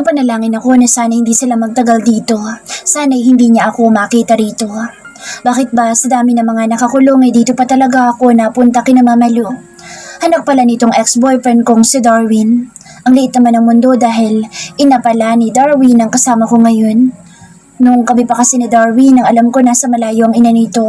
Nagpanalangin ako na sana hindi sila magtagal dito. Sana hindi niya ako makita rito. Bakit ba sa dami ng mga nakakulong dito pa talaga ako napunta kina Mama Lu? Anak pala nitong ex-boyfriend kong si Darwin. Ang liit naman ng mundo dahil ina pala ni Darwin ang kasama ko ngayon. Nung kami pa kasi ni Darwin, ang alam ko nasa malayo ang ina nito.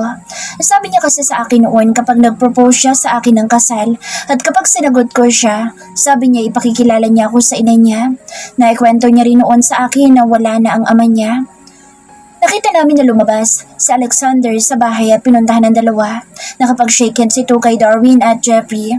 Sabi niya kasi sa akin noon kapag nag-propose siya sa akin ng kasal at kapag sinagot ko siya, sabi niya ipakikilala niya ako sa ina niya. Naikwento niya rin noon sa akin na wala na ang ama niya. Nakita namin na lumabas si Alexander sa bahay at pinuntahan ng dalawa. Nakapag-shake hands ito kay Darwin at Jeffrey.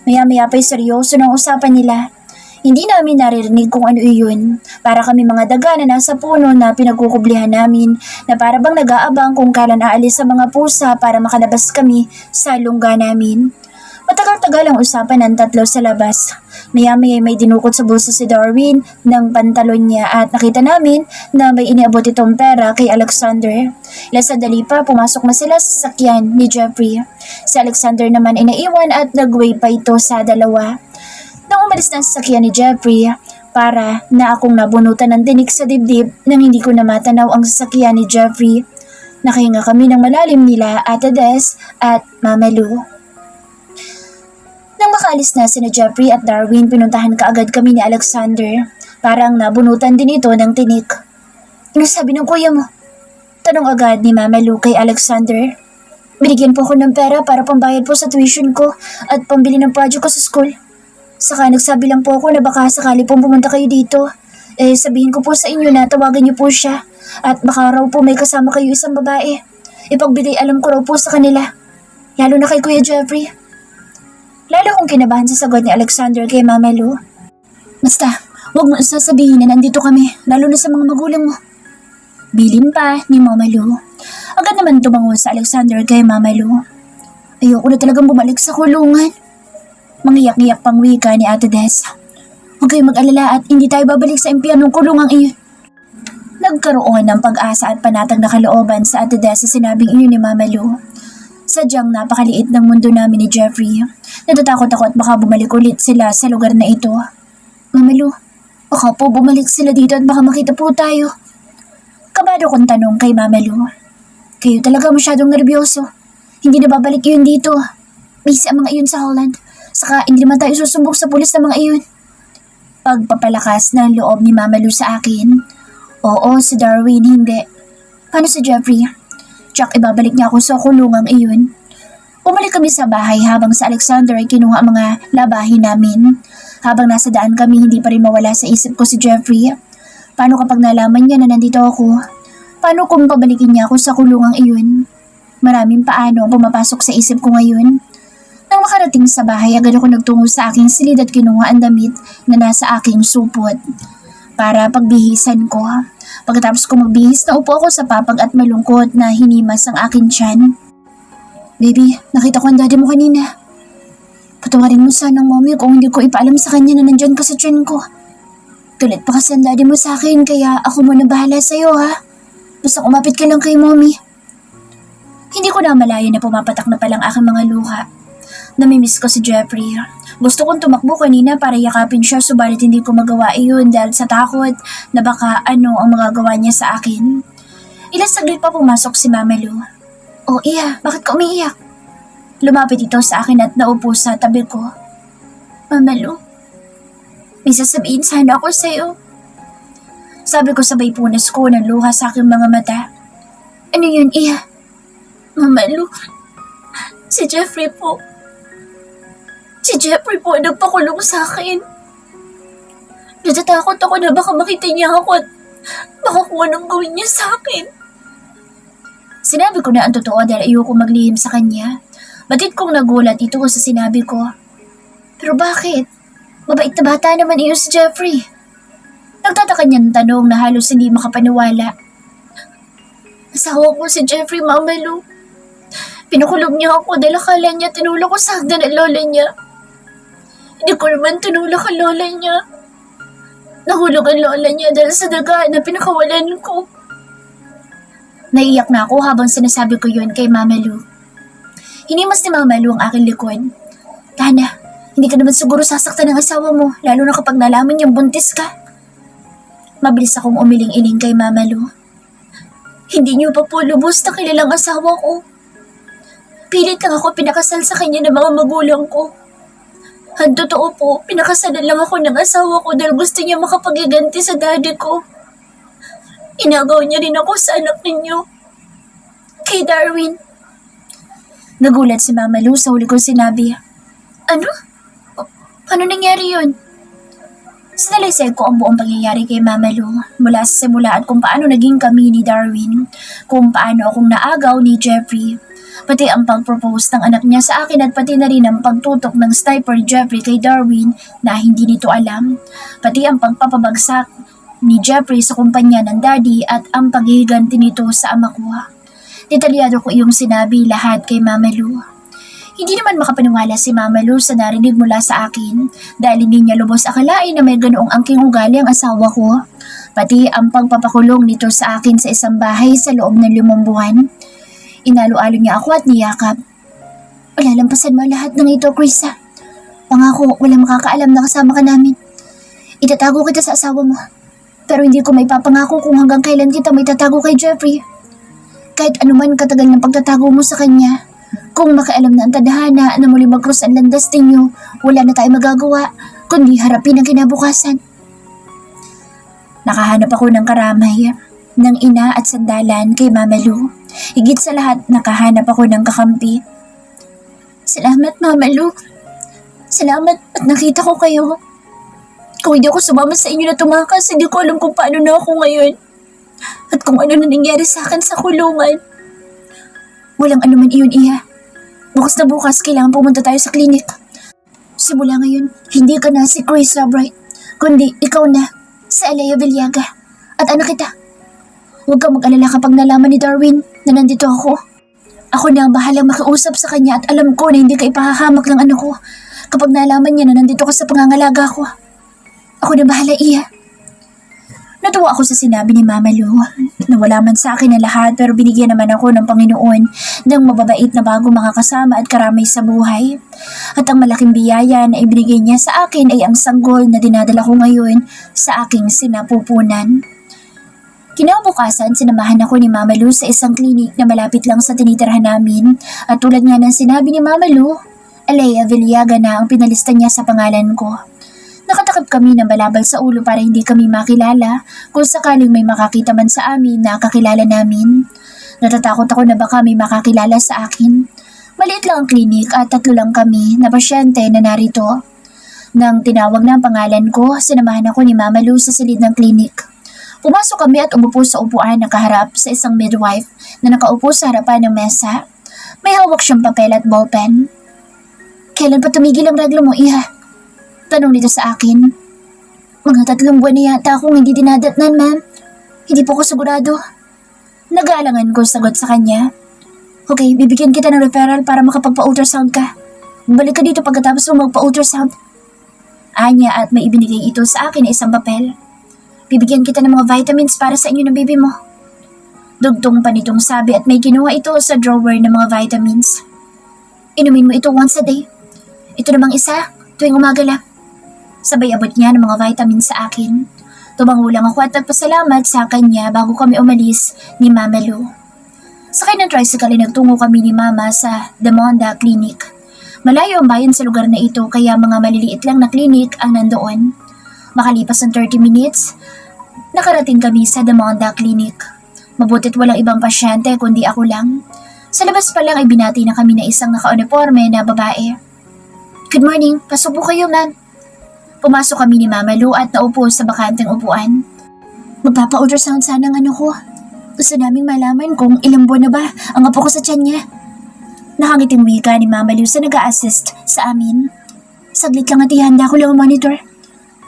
Maya-maya pa'y seryoso ng usapan nila. Hindi namin naririnig kung ano iyon. Para kami mga daga na nasa puno na pinagkukublihan namin na para bang nag-aabang kung kailan aalis sa mga pusa para makalabas kami sa lungga namin. Matagal-tagal ang usapan ng tatlo sa labas. Maya-maya may dinukot sa bulsa si Darwin ng pantalon niya at nakita namin na may iniabot itong pera kay Alexander. Ilang sandali pa pumasok na sila sa sasakyan ni Jeffrey. Si Alexander naman ay naiwan at nag-wave pa ito sa dalawa. Nang umalis na ang sasakyan ni Jeffrey, para na akong nabunutan ng tinik sa dibdib nang hindi ko na matanaw ang sasakyan ni Jeffrey. Nakahinga kami ng malalim nila Ate Des at Mama Lu. Nang makaalis na sina Jeffrey at Darwin, pinuntahan kaagad kami ni Alexander. Parang nabunutan din ito ng tinik. Ano sabi ng kuya mo? Tanong agad ni Mama Lu kay Alexander. Binigyan po ako ng pera para pambayad po sa tuition ko at pambili ng project ko sa school. Saka nagsabi lang po ako na baka sakali pong pumunta kayo dito. Sabihin ko po sa inyo na tawagan niyo po siya. At baka raw po may kasama kayo isang babae. Ipagbigay alam ko raw po sa kanila. Lalo na kay Kuya Jeffrey. Lalo kong kinabahan sa sagot ni Alexander kay Mama Lu. Basta, huwag mo sasabihin na nandito kami, lalo na sa mga magulang mo. Bilin pa ni Mama Lu. Agad naman tumango sa Alexander kay Mama Lu. Ayoko na talagang bumalik sa kulungan. Mangiyak-ngiyak pang wika ni Ate Des. Huwag kayong mag-alala at hindi tayo babalik sa impyernong kulungang iyon. Nagkaroon ng pag-asa at panatag na kalooban sa Ate Des sa sinabing iyon ni Mama Lu. Sadyang napakaliit ng mundo namin ni Jeffrey. Natatakot ako at baka bumalik ulit sila sa lugar na ito. Mama Lu, baka po bumalik sila dito at baka makita po tayo. Kabado kong tanong kay Mama Lu. Kayo talaga masyadong nervyoso. Hindi na babalik yun dito. Busy ang mga iyon sa Holland. Saka hindi naman tayo susumbok sa pulis ng mga iyon. Pagpapalakas ng loob ni Mama Lu sa akin. Oo, si Darwin hindi. Paano si Jeffrey? Tsak ibabalik niya ako sa kulungang iyon. Bumalik kami sa bahay habang sa Alexander ay kinuha ang mga labahin namin. Habang nasa daan kami hindi pa rin mawala sa isip ko si Jeffrey. Paano kapag nalaman niya na nandito ako? Paano kung pabalikin niya ako sa kulungang iyon? Maraming paano ang pumapasok sa isip ko ngayon. Nang makarating sa bahay, agad ako nagtungo sa aking silid at kinuha ang damit na nasa aking supot para pagbihisan ko. Pagkatapos ko magbihis, naupo ako sa papag at malungkot na hinimas ang aking tiyan. Baby, nakita ko ang daddy mo kanina. Patawarin mo sana ng mommy kung hindi ko ipaalam sa kanya na nandyan ka sa tiyan ko. Galit pa kasi ang daddy mo sa akin kaya ako muna bahala sa'yo ha. Basta kumapit ka lang kay mommy. Hindi ko na malaya na pumapatak na palang aking mga luha. Namimiss ko si Jeffrey. Gusto kong tumakbo kanina para yakapin siya subalit hindi ko magawa iyon dahil sa takot na baka ano ang magagawa niya sa akin. Ilang saglit pa pumasok si Mama Lu. Oh iya, bakit ka umiiyak? Lumapit ito sa akin at naupo sa tabi ko. Mama Lu, may sasabihin sana ako sa'yo. Sabi ko sabay punas ko ng luha sa aking mga mata. Ano yun, iya? Mama Lu, si Jeffrey po. Si Jeffrey po nagpakulong sa akin. Natatakot ako na baka makita niya ako at baka kung anong gawin niya sa akin. Sinabi ko na ang totoo dahil ayoko maglihim sa kanya. Batid kong nagulat ito sa sinabi ko. Pero bakit? Mabait na bata naman iyo si Jeffrey. Nagtataka niyang tanong na halos hindi makapaniwala. Asawa ko si Jeffrey, Mama Lu. Pinukulong niya ako dahil akala niya tinulak ko sa hagdan ng lola niya. Hindi ko naman tinulak ang lola niya. Nahulog ang lola niya dahil sa daga na pinakawalan ko. Naiiyak na ako habang sinasabi ko yun kay Mama Lu. Hinimas ni Mama Lu ang aking likod. Tana, hindi ka naman siguro sasaktan ng asawa mo, lalo na kapag nalaman niyang buntis ka. Mabilis akong umiling-iling kay Mama Lu. Hindi niyo pa po lubos na kilalang asawa ko. Pilit lang ako pinakasal sa kanya ng mga magulang ko. Ang totoo po, pinakasalan lang ako ng asawa ko dahil gusto niya makapagiganti sa daddy ko. Inagaw niya rin ako sa anak ninyo. Kay Darwin. Nagulat si Mama Lu sa huli kong sinabi. Ano? Paano nangyari yun? Sinalaysay ko ang buong pangyayari kay Mama Lu mula sa simula at kung paano naging kami ni Darwin, kung paano akong naagaw ni Jeffrey, pati ang pag-propose ng anak niya sa akin at pati na rin ang pagtutok ng sniper Jeffrey kay Darwin na hindi nito alam, pati ang pagpapabagsak ni Jeffrey sa kumpanya ng daddy at ang paghihiganti nito sa ama ko. Detalyado ko iyong sinabi lahat kay Mama Lu. Hindi naman makapaniwala si Mama Lu sa narinig mula sa akin dahil hindi niya lubos akalain na may ganoong angking ugali ang asawa ko. Pati ang pagpapakulong nito sa akin sa isang bahay sa loob ng 5 buwan. Inalo-alo niya ako at niyakap. Malalampasan mo lahat ng ito, Krisa. Pangako, walang makakaalam na kasama ka namin. Itatago kita sa asawa mo. Pero hindi ko may papangako kung hanggang kailan kita may tatago kay Jeffrey. Kahit anuman katagal ng pagtatago mo sa kanya, kung makialam na ang tadhana na muli mag-cross ang landas ninyo, wala na tayo magagawa, kundi harapin ang kinabukasan. Nakahanap ako ng karamay, ng ina at sandalan kay Mama Lu. Higit sa lahat, nakahanap ako ng kakampi. Salamat, Mama Lu. Salamat at nakita ko kayo. Kung hindi ako sumama sa inyo na tumakas, hindi ko alam kung paano na ako ngayon. At kung ano na nangyari sa akin sa kulungan. Walang anuman iyon, Iya. Bukas na bukas, kailangan pumunta tayo sa klinik. Simula ngayon, hindi ka na si Krisa Bright, kundi ikaw na, si Alea Villaga. At anak kita. Huwag kang mag-alala kapag nalaman ni Darwin na nandito ako. Ako na ang bahalang makiusap sa kanya at alam ko na hindi ka ipahahamak ng anak ko kapag nalaman niya na nandito ka sa pangangalaga ko. Ako na bahala, Iya. Natuwa ako sa sinabi ni Mama Lu na wala man sa akin na lahat pero binigyan naman ako ng Panginoon ng mababait na bago makakasama at karamay sa buhay. At ang malaking biyaya na ibinigay niya sa akin ay ang sanggol na dinadala ko ngayon sa aking sinapupunan. Kinabukasan, sinamahan ako ni Mama Lu sa isang klinik na malapit lang sa tinitirahan namin at tulad nga ng sinabi ni Mama Lu, Alea Villaga na ang pinalista niya sa pangalan ko. Nakatakip kami ng balabal sa ulo para hindi kami makilala kung sakaling may makakita man sa amin na kakilala namin. Natatakot ako na baka may makakilala sa akin. Maliit lang ang klinik at 3 lang kami na pasyente na narito. Nang tinawag na ang pangalan ko, sinamahan ako ni Mama Lu sa silid ng klinik. Pumasok kami at umupo sa upuan na kaharap sa isang midwife na nakaupo sa harapan ng mesa. May hawak siyang papel at ballpen. Kailan pa tumigil ang reglo mo, Iha? Tanong nito sa akin. Mga 3 buwan na yata akong hindi dinadatnan, ma'am. Hindi po ako sigurado. Nag-aalangan ko sagot sa kanya. Okay, bibigyan kita ng referral para makapagpa-ultrasound ka. Balik ka dito pagkatapos mo magpa-ultrasound. Anya at may ibinigay ito sa akin na isang papel. Bibigyan kita ng mga vitamins para sa inyo ng baby mo. Dugtong pa nitong sabi at may kinuha ito sa drawer ng mga vitamins. Inumin mo ito once a day. Ito namang isa, tuwing umaga lang. Sabay abot niya ng mga vitamins sa akin. Tumango lang ako at nagpasalamat sa kanya bago kami umalis ni Mama Lu. Sakay ng tricycle ay nagtungo kami ni Mama sa Demonda Clinic. Malayo ang bayan sa lugar na ito kaya mga maliliit lang na klinik ang nandoon. Makalipas ng 30 minutes, nakarating kami sa Demonda Clinic. Mabuti't walang ibang pasyente kundi ako lang. Sa labas pa lang ay binati na kami na isang naka-uniforme na babae. Good morning, pasok po kayo, ma'am. Pumasok kami ni Mama Lu at naupo sa bakanteng upuan. Magpapa-ultrasound sana ang ano ko. Gusto naming malaman kung ilang buwan na ba ang apo ko sa tiyan niya. Nakangiting wika ni Mama Lu sa nag-a-assist sa amin. Saglit lang at ihanda ko lang ang monitor.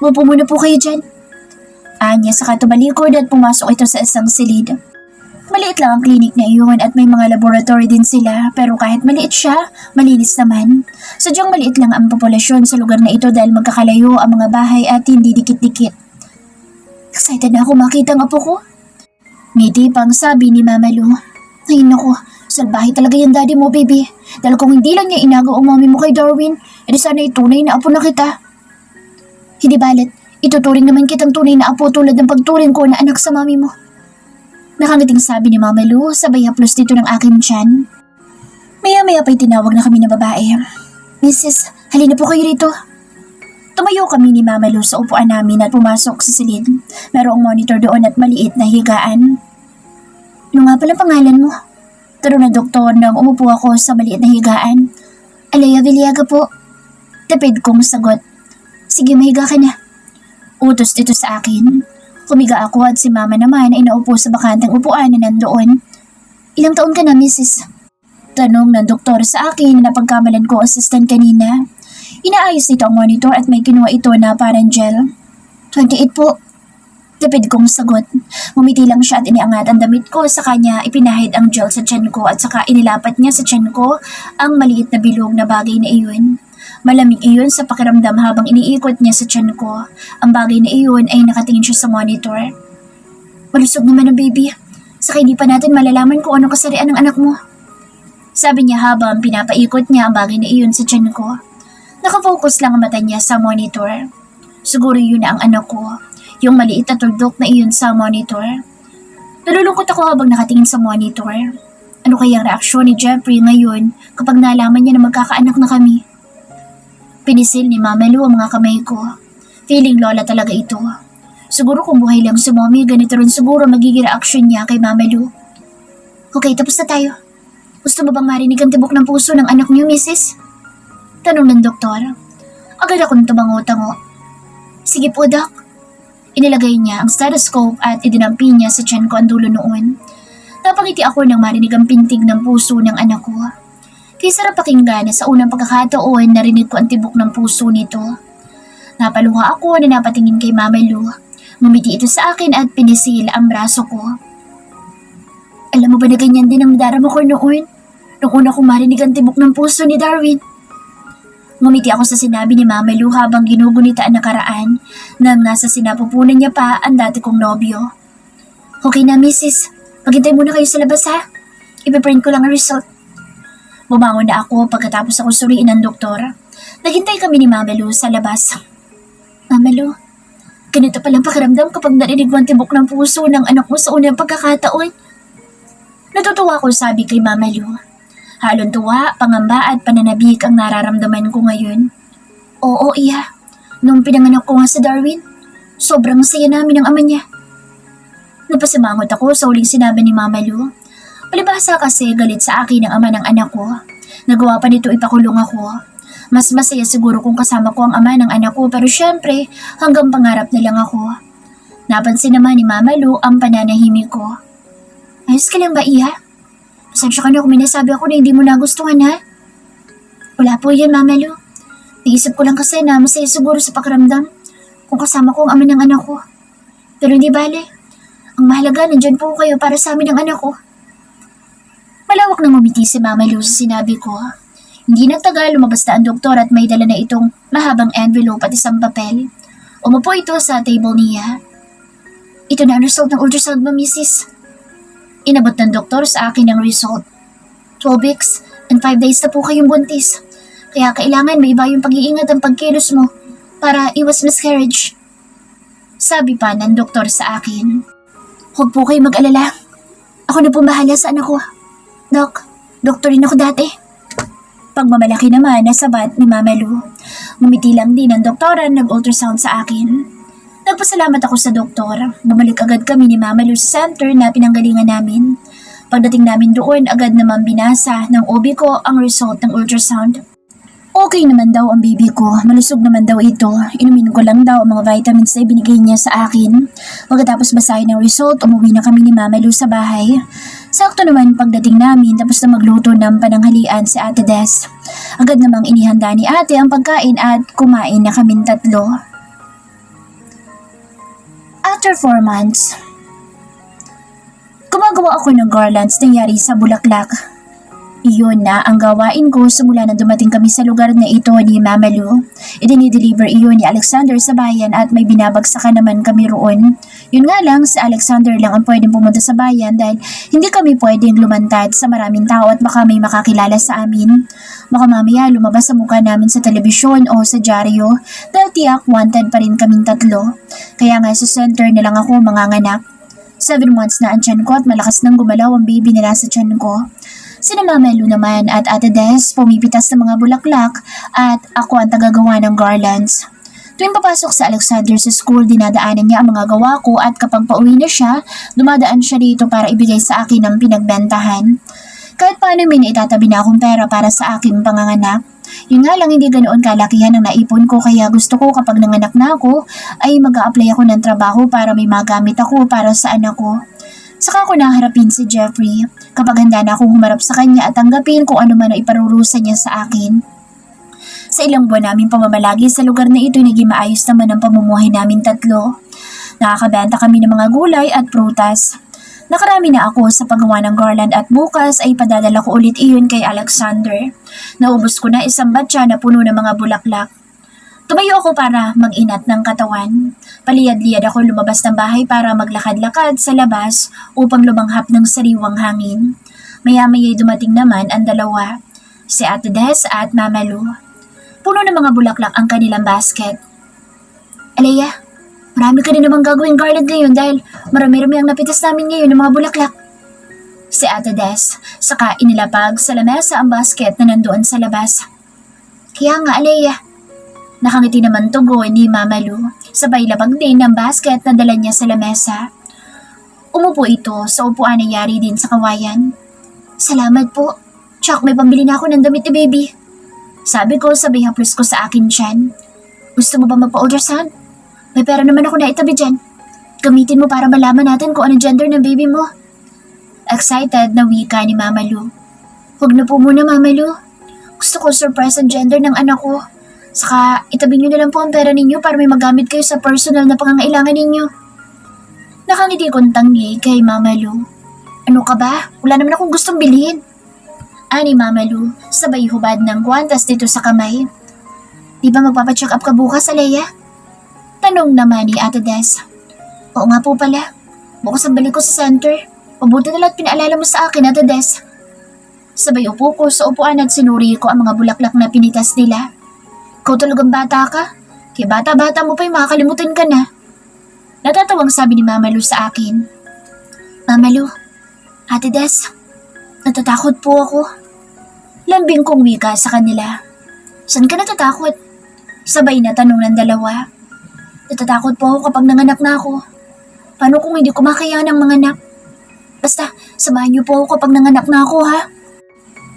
Mupo muna po kayo dyan. Anya sa katumalikod at pumasok ito sa isang silid. Maliit lang ang klinik na iyon at may mga laboratory din sila pero kahit maliit siya, malinis naman. Sadyang maliit lang ang populasyon sa lugar na ito dahil magkakalayo ang mga bahay at hindi dikit-dikit. Excited na ako makita ang apo ko. Ngiti pang sabi ni Mama Lu. Ay naku, salbahe talaga yung daddy mo, baby. Dahil kung hindi lang niya inagaw ang mami mo kay Darwin, edi sana itunay na apo na kita. Hindi balit, Ituturing naman kitang tunay na apo tulad ng pagturing ko na anak sa mami mo. Nakangiting sabi ni Mama Lu, sabay haplos dito ng aking tiyan. Maya-maya pa'y tinawag na kami ng babae. Mrs., halina po kayo rito. Tumayo kami ni Mama Lu sa upuan namin at pumasok sa silid. Merong monitor doon at maliit na higaan. Ano nga pala pangalan mo? Tanong ng doktor nang umupo ako sa maliit na higaan. Alea Viliaga po. Tapid kong sagot. Sige, mahiga ka na. Utos dito sa akin. Kumiga ako at si Mama naman ay naupo sa bakanteng upuan na nandoon. Ilang taon ka na, Mrs.? Tanong ng doktor sa akin na napagkamalan ko assistant kanina. Inaayos nito ang monitor at may kinuha ito na parang gel. 28 po. Tipid kong sagot. Ngumiti lang siya at iniangat ang damit ko sa kanya, ipinahid ang gel sa tiyan ko at saka inilapat niya sa tiyan ko ang maliit na bilog na bagay na iyon. Malamig iyon sa pakiramdam habang iniikot niya sa tiyan ko. Ang bagay na iyon ay nakatingin siya sa monitor. Malusog naman ang baby. Saka hindi pa natin malalaman kung anong kasarian ng anak mo. Sabi niya habang pinapaikot niya ang bagay na iyon sa tiyan ko. Nakafocus lang ang mata niya sa monitor. Siguro yun na ang anak ko. Yung maliit na tuldok na iyon sa monitor. Nalulungkot ako habang nakatingin sa monitor. Ano kaya ang reaksyon ni Jeffrey ngayon kapag nalaman niya na magkakaanak na kami? Pinisil ni Mama Lu ang mga kamay ko. Feeling lola talaga ito. Siguro kung buhay lang si Mommy, ganito rin siguro magiging reaksyon niya kay Mama Lu. Okay, tapos na tayo. Gusto mo bang marinig ang tibok ng puso ng anak niyo, Mrs.? Tanong ng doktor. Agad akong tumango-tango. Sige po, Doc. Inilagay niya ang stethoscope at idinampi niya sa tiyan ko ang dulo noon. Napangiti ako nang marinig ang pintig ng puso ng anak ko. Kaya sarap pakinggan na sa unang pagkakataon narinig ko ang tibok ng puso nito. Napaluha ako na napatingin kay Mama Lu. Ngumiti ito sa akin at pinisil ang braso ko. Alam mo ba na ganyan din ang nadarama ko noon? Nung una kong marinig ang tibok ng puso ni Darwin. Ngumiti ako sa sinabi ni Mama Lu habang ginugunita ang nakaraan nang nasa sinapupunan niya pa ang dati kong nobyo. Okay na, Mrs. Maghintay muna kayo sa labas, ha? Ipiprint ko lang ang result. Bumangon na ako pagkatapos ako suriin ng doktor. Naghintay kami ni Mama Lu sa labas. Mama Lu, ganito palang pakiramdam kapag narinig mo ang tibok ng puso ng anak mo sa unang pagkakataon. Natutuwa ko sabi kay Mama Lu. Halong tuwa, pangamba at pananabik ang nararamdaman ko ngayon. Oo, Iha. Nung pinanganak ko nga sa Darwin, sobrang saya namin ng ama niya. Napasimangot ako sa huling sinabi ni Mama Lu. Palibhasa kasi galit sa akin ang ama ng anak ko. Nagawa pa nito ipakulong ako. Mas masaya siguro kung kasama ko ang ama ng anak ko pero syempre hanggang pangarap na lang ako. Napansin naman ni Mama Lu ang pananahimik ko. Ayos ka lang ba, Iha? Pasensya ka na kung minasabi ako na hindi mo nagustuhan, ha? Wala po yan, Mama Lu. Naisip ko lang kasi na masaya siguro sa pakiramdam kung kasama ko ang ama ng anak ko. Pero hindi bale. Ang mahalaga, nandyan po kayo para sa amin ng anak ko. Malawak nang umiti si Mama Lu sa sinabi ko. Hindi nagtagal, lumabas na ang doktor at may dala na itong mahabang envelope at isang papel. Umupo ito sa table niya. Ito na ang result ng ultrasound mo, Mrs. Inabot ng doktor sa akin ang result. 12 weeks and 5 days na po kayong buntis. Kaya kailangan may iba yung pag-iingat ang pagkilos mo para iwas miscarriage. Sabi pa ng doktor sa akin. Huwag po kayo mag-alala. Ako na po bahala sa anak ko. Doc, doktor rin ako dati. Pagmamalaki naman nasabat ni Mama Lu. Ngumiti lang din ang doktora nag-ultrasound sa akin. Nagpasalamat ako sa doktor. Bumalik agad kami ni Mama Lu sa center na pinanggalingan namin. Pagdating namin doon, agad naman binasa ng OB ko ang result ng ultrasound. Okay naman daw ang baby ko. Malusog naman daw ito. Inumin ko lang daw ang mga vitamins na ibinigay niya sa akin. Pagkatapos basahin ang result, umuwi na kami ni Mama Lu sa bahay. Sakto naman pagdating namin tapos na magluto ng pananghalian si Ate Des. Agad namang inihanda ni ate ang pagkain at kumain na kaming tatlo. After 4 months, gumagawa ako ng garlands nangyari sa bulaklak. Iyon na ang gawain ko simula na dumating kami sa lugar na ito ni Mama Lu. Idinideliver iyon ni Alexander sa bayan at may binabagsakan naman kami roon. Yun nga lang, si Alexander lang ang pwedeng pumunta sa bayan dahil hindi kami pwedeng lumantad sa maraming tao at baka may makakilala sa amin. Baka mamaya lumabas sa mukha namin sa telebisyon o sa dyaryo dahil Dahil tiyak wanted pa rin kaming tatlo, kaya nga sa center na lang ako manganganak. 7 months na ang tiyan ko at malakas nang gumalaw ang baby nila sa tiyan ko. Sina Mama Lu naman at Ate Des pumipitas ng mga bulaklak at ako ang tagagawa ng garlands. Tuwing papasok sa Alexander sa school, dinadaanan niya ang mga gawa ko at kapag pauwi na siya, dumadaan siya dito para ibigay sa akin ang pinagbentahan. Kahit paano may naitatabi na akong pera para sa aking panganganak. Yun nga lang hindi ganoon kalakihan ang naipon ko kaya gusto ko kapag nanganak na ako ay mag-a-apply ako ng trabaho para may magamit ako para sa anak ko. Saka ako naharapin si Jeffrey kapag handa na akong humarap sa kanya at tanggapin kung ano man ang iparurusa niya sa akin. Sa ilang buwan naming pamamalagi sa lugar na ito, naging maayos naman ang pamumuhay namin tatlo. Nakakabenta kami ng mga gulay at prutas. Nakarami na ako sa paggawa ng garland at bukas ay padadala ko ulit iyon kay Alexander. Naubos ko na isang batya na puno ng mga bulaklak. Tumayo ako para mag-inat ng katawan. Paliyad-liyad ako lumabas ng bahay para maglakad-lakad sa labas upang lumanghap ng sariwang hangin. Maya-maya'y dumating naman ang dalawa, si Ate Des at Mama Lu. Puno ng mga bulaklak ang kanilang basket. Alea, marami ka din namang gagawing garland ngayon dahil marami-rami ang napitas namin ngayon ng mga bulaklak. Si Ate Des, saka inilapag sa lamesa ang basket na nandoon sa labas. Kaya nga, Alea. Nakangiti naman tugon ni Mama Lu, sabay labag din ang basket na dala niya sa lamesa. Umupo ito sa upuan na yari din sa kawayan. Salamat po. Chuck, may pambili na ako ng damit ni baby. Sabi ko sabay haplos ko sa akin tiyan. Gusto mo ba magpa-ultrasound? May pera naman ako na itabi dyan. Gamitin mo para malaman natin kung anong gender ng baby mo. Excited na wika ni Mama Lu. Huwag na po muna, Mama Lu. Gusto ko surprise ang gender ng anak ko. Saka itabi niyo na lang po ang pera ninyo para may magamit kayo sa personal na pangangailangan ninyo. Nakangiti kong tangi kay Mama Lu. Ano ka ba? Wala naman akong gustong bilhin. Ani Mama Lu, sabay hubad ng kwantas dito sa kamay. Di ba magpapacheck up ka bukas, Alea? Tanong naman ni Ate Des. Oo nga po pala. Bukas ang balik ko sa center. Mabuti na lahat pinaalala mo sa akin, Ate Des. Sabay upo ko sa upuan at sinuri ko ang mga bulaklak na pinitas nila. Ikaw talagang bata ka? Kaya bata-bata mo pa'y makakalimutan ka na. Natatawang sabi ni Mama Lu sa akin. Mama Lu, Ate Des, natatakot po ako. Lambing kong wika sa kanila. Saan ka natatakot? Sabay na tanong ng dalawa. Natatakot po ako kapag nanganak na ako. Paano kung hindi ko makaya ng manganak? Basta, samahan niyo po ako kapag nanganak na ako, ha?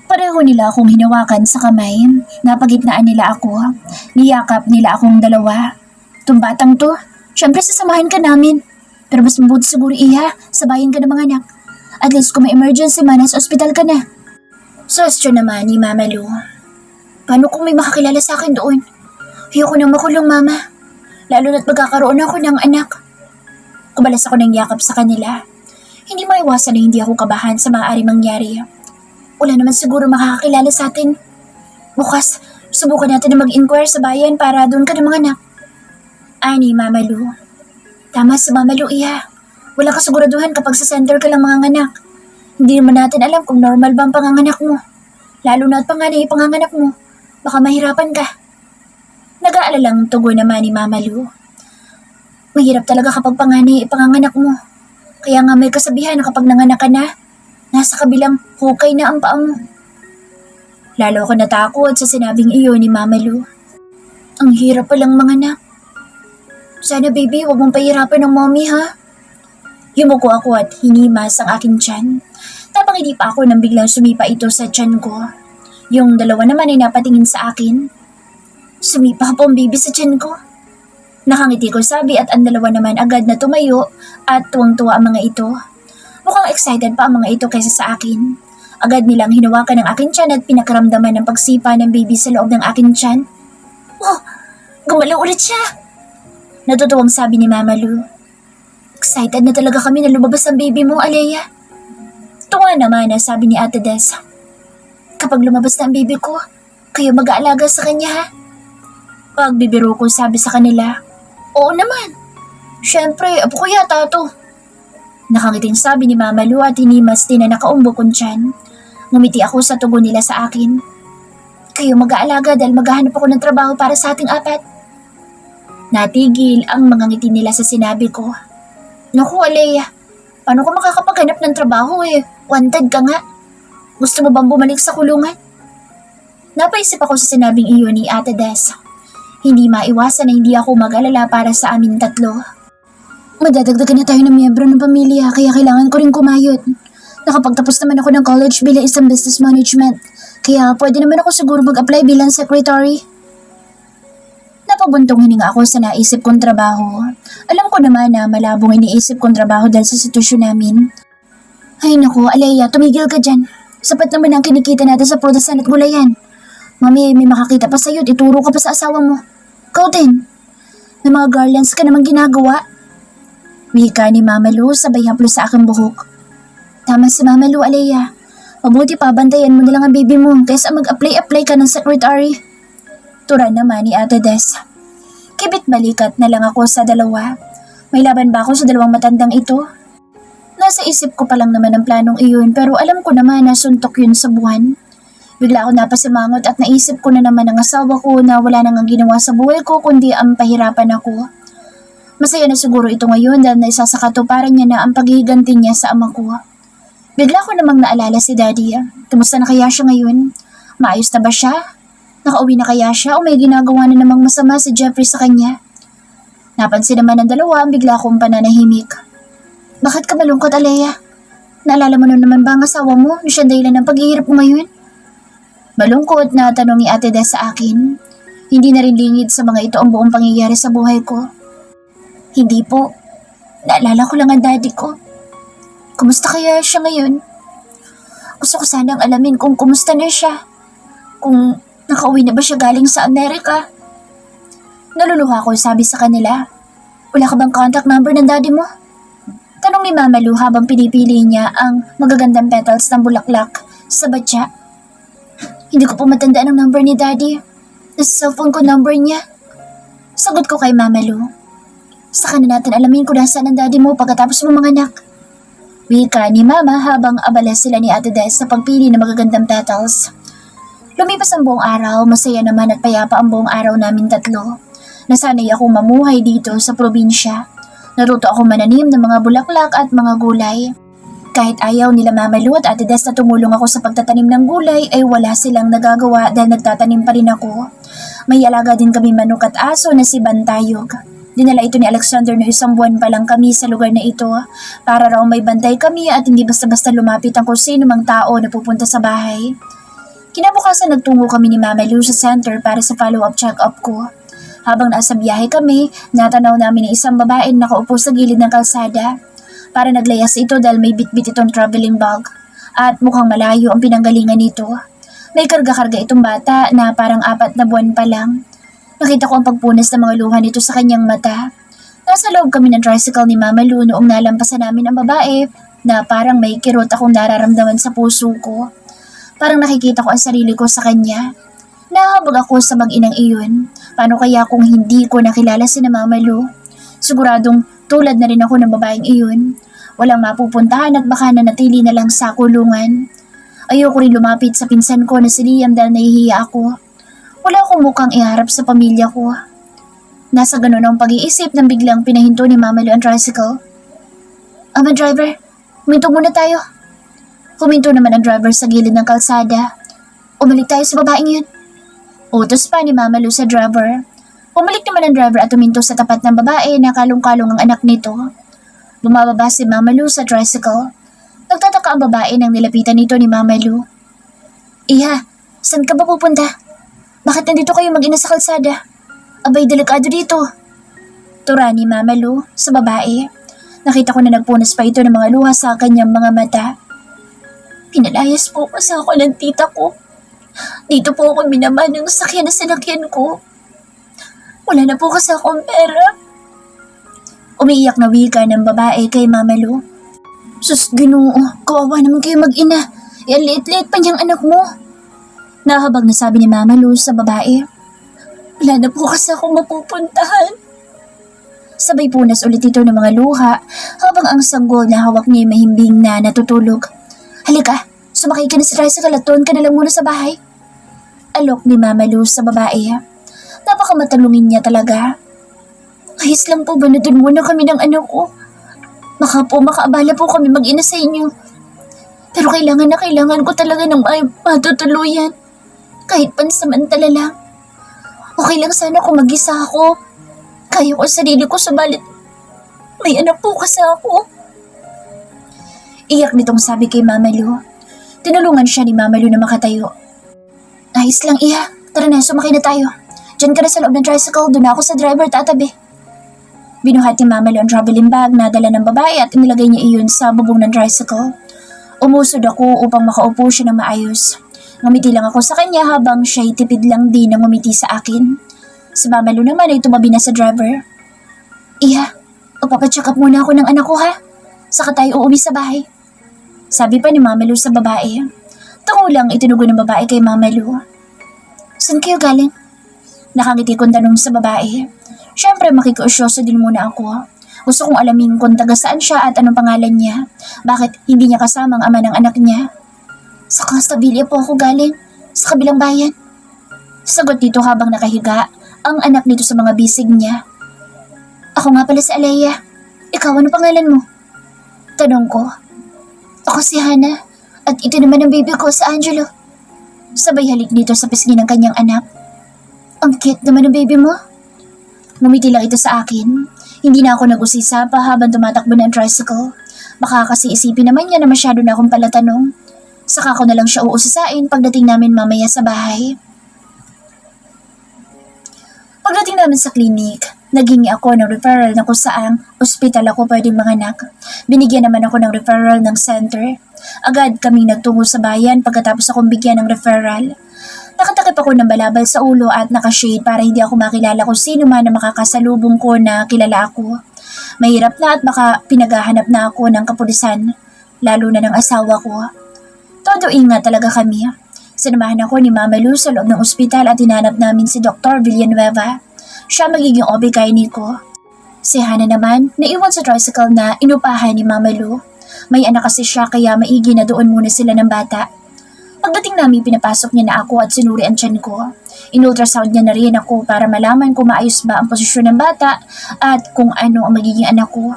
Pareho nila akong hinawakan sa kamay. Napagitnaan nila ako. Niyakap nila akong dalawa. Itong batang to, syempre sasamahan ka namin. Pero mas mabuti siguro sabayan ka ng mga anak. At least kung may emergency man, sa ospital ka na. Sostyo naman ni Mama Lu. Paano kung may makakilala sa akin doon? Ayoko nang makulong, Mama. Lalo na't magkakaroon ako ng anak. Kumalas ako ng yakap sa kanila. Hindi maiwasan na hindi ako kabahan sa maaaring mangyari. Wala naman siguro makakakilala sa atin. Bukas, subukan natin na mag-inquire sa bayan para doon ka ng mga anak. Ani Mama Lu. Tama si Mama Lu, Wala kasiguraduhan kapag sa center ka lang mga anak. Hindi naman natin alam kung normal ba ang panganganak mo. Lalo na at panganay ang panganganak mo. Baka mahirapan ka. Nag-aalalang tugon naman ni Mama Lu. Mahirap talaga kapag panganay ang panganganak mo. Kaya nga may kasabihan na kapag nanganak ka na, nasa kabilang hukay na ang paa mo. Lalo ako natakot sa sinabing iyon ni Mama Lu. Ang hirap palang manganak. Sana baby, huwag mong pahirapan ng mommy, ha? Yumuko ako at hinimas ang aking tiyan. Tapang hindi pa ako nang biglang sumipa ito sa tiyan ko. Yung dalawa naman ay napatingin sa akin. Sumipa po ang baby sa tiyan ko. Nakangiti ko sabi at ang dalawa naman agad na tumayo at tuwang-tuwa ang mga ito. Mukhang excited pa ang mga ito kaysa sa akin. Agad nilang hinawakan ang aking tiyan at pinakaramdaman ng pagsipa ng baby sa loob ng aking tiyan. Oh, gumalaw ulit siya! Natutuwang sabi ni Mama Lu. Excited na talaga kami na lumabas ang baby mo, Alea. Tunga naman na sabi ni Ate Des. Kapag lumabas na ang baby ko, kayo mag-aalaga sa kanya, ha? Pagbibiro ko sabi sa kanila. Oo naman. Siyempre, apo ko yata to. Nakangiting sabi ni Mama Lu at hinimas din na nakaumbok kong tiyan. Ngumiti ako sa tugon nila sa akin. Kayo mag-aalaga dahil maghahanap ako ng trabaho para sa ating apat. Natigil ang mga ngiti nila sa sinabi ko. Naku, Alea, paano ko makakapaghanap ng trabaho Wanted ka nga. Gusto mo bang bumalik sa kulungan? Napaisip ako sa sinabing iyon ni Ate Des. Hindi maiwasan na hindi ako mag-alala para sa amin tatlo. Madadagdagan na tayo ng miyembro ng pamilya kaya kailangan ko rin kumayod. Nakapagtapos naman ako ng college bilang isang business management kaya pwede naman ako siguro mag-apply bilang secretary. Napabuntong hininga ako sa naisip kong trabaho. Alam ko naman na malabong iniisip kong trabaho dahil sa sitwasyon namin. Ay naku, Alea, tumigil ka dyan. Sapat naman ang kinikita natin sa prudasan at gulayan. Mami, may makakita pa sa'yo at ituro ka pa sa asawa mo. Ikaw din. May mga garlands ka namang ginagawa. Wika ni Mama Lu sabay haplos sa aking buhok. Tama si Mama Lu, Alea. Mabuti pa bantayan mo na lang ang baby mo kaysa mag-apply ka ng secretary. Tura naman ni Ate Des. Kibit balikat na lang ako sa dalawa. May laban ba ako sa dalawang matandang ito? Nasa isip ko pa lang naman ang planong iyon pero alam ko naman na suntok yun sa buwan. Bigla ako napasimangot at naisip ko na naman ang asawa ko na wala nang ginawa sa buhay ko kundi ang pahirapan ako. Masaya na siguro ito ngayon dahil naisasakatuparan niya na ang paghihiganti niya sa ama ko. Bigla ko namang naalala si Daddy. Kumusta na kaya siya ngayon? Maayos na ba siya? Nakauwi na kaya siya o may ginagawa na namang masama si Jeffrey sa kanya? Napansin naman ng dalawa ang bigla kong pananahimik. Bakit ka malungkot, Alea? Naalala mo na naman ba ang asawa mo na siya dahilan ng paghihirap mo ngayon? Malungkot na tanong ni Ate Des sa akin. Hindi na rin lingid sa mga ito ang buong pangyayari sa buhay ko. Hindi po. Naalala ko lang ang daddy ko. Kumusta kaya siya ngayon? Gusto ko sanang alamin kung kumusta na siya. Kung nakauwi na ba siya galing sa Amerika. Naluluha ko sabi sa kanila. Wala ka bang contact number ng daddy mo? Tanong ni Mama Lu habang pinipili niya ang magagandang petals ng bulaklak sa batya. Hindi ko po matandaan ang number ni Daddy. Nasa cellphone ko number niya. Sagot ko kay Mama Lu. Saka na natin alamin kung nasaan ang Daddy mo pagkatapos mo mga anak. Wika ni Mama habang abala sila ni Ate Des sa pagpili ng magagandang petals. Lumipas ang buong araw, masaya naman at payapa ang buong araw namin tatlo. Nasanay akong mamuhay dito sa probinsya. Natuto ako mananim ng mga bulaklak at mga gulay. Kahit ayaw nila Mama Lu at Ate Des na tumulong ako sa pagtatanim ng gulay ay wala silang nagagawa dahil nagtatanim pa rin ako. May alaga din kami manok at aso na si Bantayog. Dinala ito ni Alexander no 1 buwan pa lang kami sa lugar na ito para raw may bantay kami at hindi basta-basta lumapit ang kung sino mang tao na pupunta sa bahay. Kinabukasan nagtungo kami ni Mama Lu sa center para sa follow-up check-up ko. Habang nasa biyahe kami, natanaw namin ang isang babae na nakaupo sa gilid ng kalsada. Para naglayas ito dahil may bitbit itong traveling bag at mukhang malayo ang pinanggalingan nito. May karga-karga itong bata na parang 4 na buwan pa lang. Nakita ko ang pagpunas ng mga luha nito sa kanyang mata. Nasa loob kami ng tricycle ni Mama Lu noong nalampasan namin ang babae na parang may kirot akong nararamdaman sa puso ko. Parang nakikita ko ang sarili ko sa kanya. Nahabag ako sa mag-inang iyon. Paano kaya kung hindi ko nakilala si Mama Lu? Siguradong tulad na rin ako ng babaeng iyon. Walang mapupuntahan at baka nanatili na lang sa kulungan. Ayoko rin lumapit sa pinsan ko na si Liam dahil nahihiya ako. Wala akong mukhang iharap sa pamilya ko. Nasa ganun ang pag-iisip nang biglang pinahinto ni Mama Lu ang tricycle. Ama driver, huminto muna tayo. Huminto naman ang driver sa gilid ng kalsada. Umalik tayo sa babaeng yun. Utos pa ni Mama Lu sa driver. Pumalik naman ang driver at huminto sa tapat ng babae na kalong-kalong ang anak nito. Bumababa si Mama Lu sa tricycle. Nagtataka ang babae nang nilapitan nito ni Mama Lu. Iha, saan ka ba pupunta? Bakit nandito kayo mag-ina sa kalsada? Abay, delikado dito. Tura ni Mama Lu sa babae. Nakita ko na nagpunas pa ito ng mga luha sa kanyang mga mata. Pinalayas po kasi ako ng tita ko. Dito po ako minaman ng sakyan na sinakyan ko. Wala na po kasi akong pera. Umiiyak na wika ng babae kay Mama Lu. Sus, Ginoo, kawawa naman kayo mag-ina. Yan liit-liit pa niyang anak mo. Nahabag na sabi ni Mama Lu sa babae. Wala na po kasi akong mapupuntahan. Sabay punas ulit ito ng mga luha habang ang sanggol na hawak niya mahimbing na natutulog. Halika, sumakay ka na sa tricycle at tuon ka na lang muna sa bahay. Alok ni Mama Lu sa babae. Napakamatalungin niya talaga. Ayos lang po ba na dun muna kami ng anak ko? Baka po makaabala po kami mag-ina sa inyo. Pero kailangan na kailangan ko talaga ng matutuluyan. Kahit pansamantala lang. Okay lang sana kung mag-isa ako. Kaya ko sa sarili ko, subalit may anak po kasi ako. Iyak nitong sabi kay Mama Lu. Tinulungan siya ni Mama Lu na makatayo. Ayos lang, Iha. Tara na, sumakay na tayo. Diyan ka na sa loob ng tricycle, doon ako sa driver tatabi. Binuhat ni Mama Lu ang traveling bag na dala ng babae at inilagay niya iyon sa bubong ng tricycle. Umusod ako upang makaupo siya ng maayos. Ngumiti lang ako sa kanya habang siya'y tipid lang din na ngumiti sa akin. Si Mama Lu naman ay tumabi na sa driver. Iha, papacheck up muna ako ng anak ko ha. Saka tayo uuwi sa bahay. Sabi pa ni Mama Lu sa babae. Tango lang itinugon ng babae kay Mama Lu. Saan kayo galing? Nakangiti kong tanong sa babae. Siyempre makikiusyoso din muna ako. Gusto kong alamin kung taga saan siya at anong pangalan niya. Bakit hindi niya kasama ang ama ng anak niya? Sa Constabilia po ako galing, sa kabilang bayan. Sagot dito habang nakahiga ang anak nito sa mga bisig niya. Ako nga pala si Alea. Ikaw, ano pangalan mo? Tanong ko. Ako si Hana at ito naman ang baby ko, si Angelo. Sabay halik dito sa pisngi ng kanyang anak. Ang cute naman ng baby mo. Ngumiti lang ito sa akin. Hindi na ako nag-usisa pa habang tumatakbo ng tricycle. Baka kasi isipin naman niya na masyado na akong palatanong. Saka ko na lang siya uusisain pagdating namin mamaya sa bahay. Pagdating namin sa klinik, naghingi ako ng referral na kung saang ospital ako pwedeng manganak. Binigyan naman ako ng referral ng center. Agad kaming nagtungo sa bayan pagkatapos akong bigyan ng referral. Nakatakip ako ng balabal sa ulo at nakashade para hindi ako makilala kung sino man na makakasalubong ko na kilala ako. Mahirap na at baka pinaghahanap na ako ng kapulisan, lalo na ng asawa ko. Todo ingat talaga kami. Sinamahan ako ni Mama Lu sa loob ng ospital at hinanap namin si Dr. Villanueva. Siya magiging OB-GYN ko. Si Hana naman, naiwan sa tricycle na inupahan ni Mama Lu. May anak kasi siya kaya maigi na doon muna sila ng bata. Pagdating namin, pinapasok niya na ako at sinuri ang tiyan ko. In-ultrasound niya na rin ako para malaman kung maayos ba ang posisyon ng bata at kung ano ang magiging anak ko.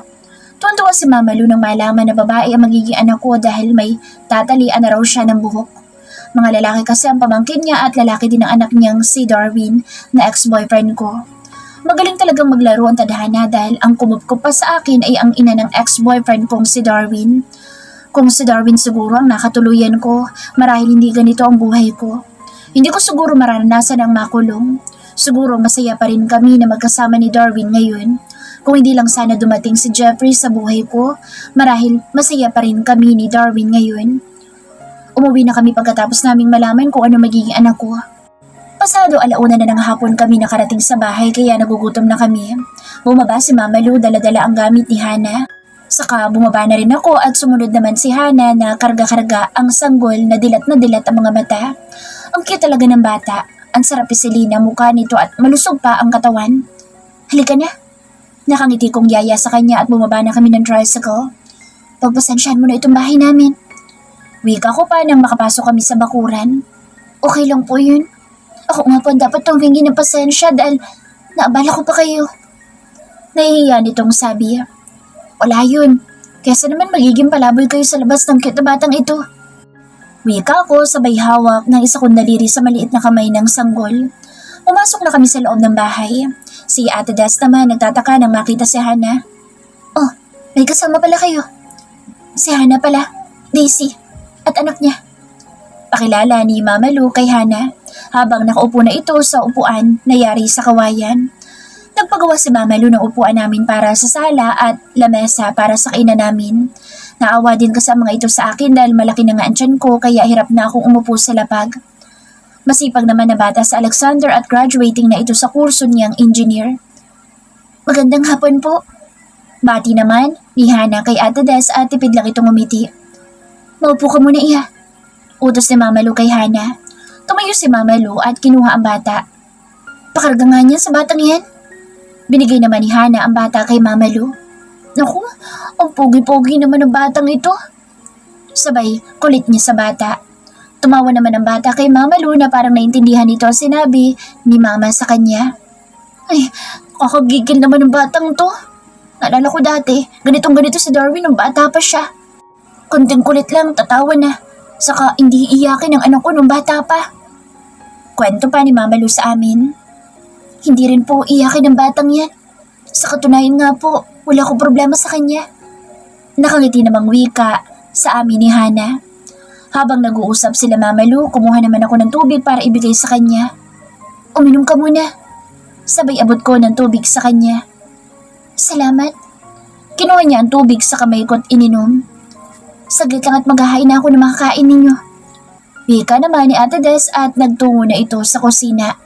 Tuwan-tuwa si Mama Lu nang malaman na babae ang magiging anak ko dahil may tatalian na raw siya ng buhok. Mga lalaki kasi ang pamangkin niya at lalaki din ang anak niyang si Darwin na ex-boyfriend ko. Magaling talagang maglaro ang tadhana dahil ang kumupkup pa sa akin ay ang ina ng ex-boyfriend kong si Darwin. Kung si Darwin siguro ang nakatuluyan ko, marahil hindi ganito ang buhay ko. Hindi ko siguro maranasan ang makulong. Siguro masaya pa rin kami na magkasama ni Darwin ngayon. Kung hindi lang sana dumating si Jeffrey sa buhay ko, marahil masaya pa rin kami ni Darwin ngayon. Umuwi na kami pagkatapos naming malaman kung ano magiging anak ko. Pasado 1:00 na ng hapon kami nakarating sa bahay kaya nagugutom na kami. Bumaba si Mama Lu, dala-dala ang gamit ni Hana. Saka bumaba na rin ako at sumunod naman si Hana na karga-karga ang sanggol na dilat ang mga mata. Ang cute talaga ng bata. Ang sarap isilin ang mukha nito at malusog pa ang katawan. Halika na. Nakangiti kong yaya sa kanya at bumaba na kami ng tricycle. Pagpasansyahan mo na itong bahay namin. Wika ko pa nang makapasok kami sa bakuran. Okay lang po yun. Ako nga po dapat humingi ng pasensya dahil naabala ko pa kayo. Nahihiya nitong sabi. Wala yun. Kesa naman magiging palaboy kayo sa labas ng cute na batang ito. Wika ko sabay hawak ng isa kong daliri sa maliit na kamay ng sanggol. Pumasok na kami sa loob ng bahay. Si Ate Des naman nagtataka nang makita si Hana. Oh, may kasama pala kayo. Si Hana pala, Daisy, at anak niya. Pakilala ni Mama Lu kay Hana habang nakaupo na ito sa upuan na yari sa kawayan. Nagpagawa si Mama Lu ng upuan namin para sa sala at lamesa para sa kainan namin. Naawa din kasi ang mga ito sa akin dahil malaki na nga ang tiyan ko kaya hirap na akong umupo sa lapag. Masipag naman na bata sa Alexander at graduating na ito sa kurso niyang engineer. Magandang hapon po. Bati naman ni Hana kay Ate Des at tipid lang itong umiti. Maupo ka muna, Iha. Utos ni Mama Lu kay Hana. Tumayo si Mama Lu at kinuha ang bata. Pakarga nga niya sa batang yan. Binigay naman ni Hana ang bata kay Mama Lu. Naku, ang pogi-pogi naman ng batang ito. Sabay, kulit niya sa bata. Tumawa naman ang bata kay Mama Lu na parang naintindihan nito ang sinabi ni Mama sa kanya. Ay, Kakagigil naman ng batang to. Naalala ko dati, ganito si Darwin nung bata pa siya. Konting kulit lang, tatawa na. Saka hindi iyakin ang anak ko nung bata pa. Kwento pa ni Mama Lu sa amin. Hindi rin po iyakin ng batang yan. Sa katunayan nga po, wala akong problema sa kanya. Nakangiti namang wika sa amin ni Hana. Habang nag-uusap sila Mama Lu, kumuha naman ako ng tubig para ibigay sa kanya. Uminom ka muna. Sabay abot ko ng tubig sa kanya. Salamat. Kinuha niya ang tubig sa kamay ko at ininom. Saglit lang at maghahain na ako ng makakain ninyo. Wika naman ni Ate Des at nagtungo na ito sa kusina.